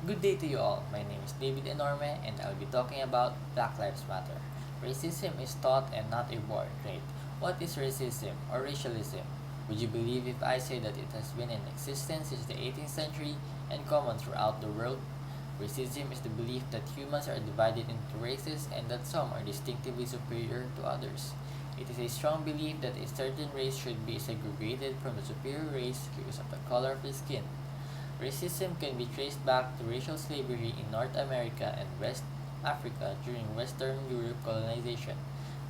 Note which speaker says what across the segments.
Speaker 1: Good day to you all. My name is David Enorme and I'll be talking about Black Lives Matter. Racism is taught and not a born trait. What is racism or racialism? Would you believe if I say that it has been in existence since the 18th century and common throughout the world? Racism is the belief that humans are divided into races and that some are distinctively superior to others. It is a strong belief that a certain race should be segregated from the superior race because of the color of the skin. Racism can be traced back to racial slavery in North America and West Africa during Western Europe colonization.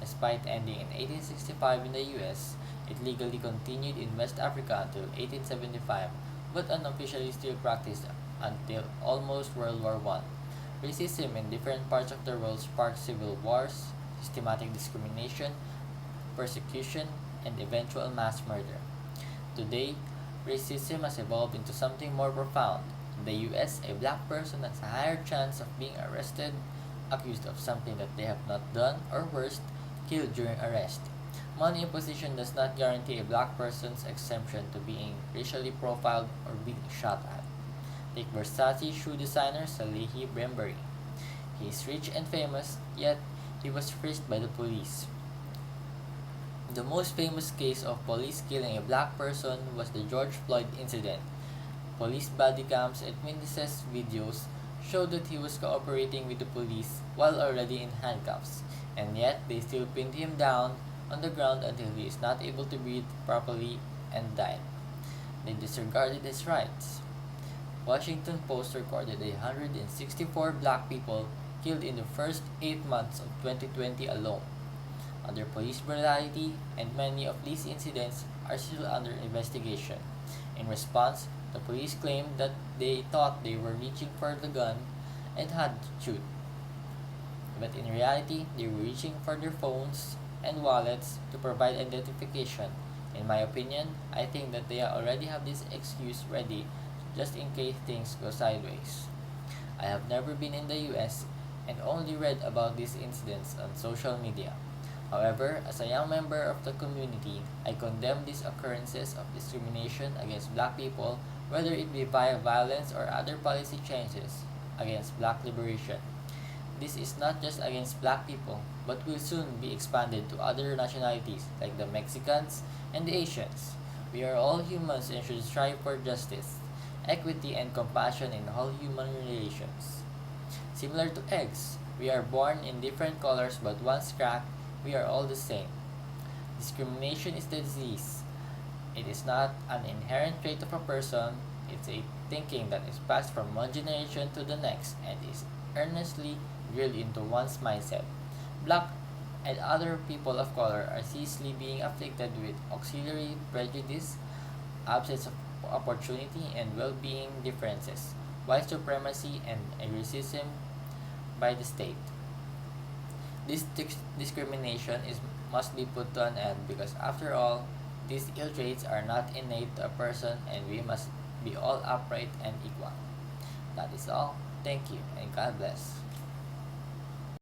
Speaker 1: Despite ending in 1865 in the US, it legally continued in West Africa until 1875, but unofficially still practiced until almost World War I. Racism in different parts of the world sparked civil wars, systematic discrimination, persecution, and eventual mass murder. Today, racism has evolved into something more profound. In the US, a black person has a higher chance of being arrested, accused of something that they have not done, or worse, killed during arrest. Money imposition does not guarantee a black person's exemption to being racially profiled or being shot at. Take Versace shoe designer Salehi Bembury. He is rich and famous, yet he was frisked by the police. The most famous case of police killing a black person was the George Floyd incident. Police body cams and witnesses videos showed that he was cooperating with the police while already in handcuffs, and yet they still pinned him down on the ground until he is not able to breathe properly and died. They disregarded his rights. Washington Post recorded 164 black people killed in the first 8 months of 2020 alone. Under police brutality, and many of these incidents are still under investigation. In response, the police claimed that they thought they were reaching for the gun and had to shoot. But in reality, they were reaching for their phones and wallets to provide identification. In my opinion, I think that they already have this excuse ready just in case things go sideways. I have never been in the US and only read about these incidents on social media. However, as a young member of the community, I condemn these occurrences of discrimination against black people, whether it be via violence or other policy changes against black liberation. This is not just against black people, but will soon be expanded to other nationalities like the Mexicans and the Asians. We are all humans and should strive for justice, equity, and compassion in all human relations. Similar to eggs, we are born in different colors but once cracked, we are all the same. Discrimination is the disease. It is not an inherent trait of a person, it's a thinking that is passed from one generation to the next and is earnestly drilled into one's mindset. Black and other people of color are ceaselessly being afflicted with auxiliary prejudice, absence of opportunity and well-being differences, white supremacy, and a racism by the state. This discrimination must be put to an end because, after all, these ill traits are not innate to a person and we must be all upright and equal. That is all. Thank you and God bless.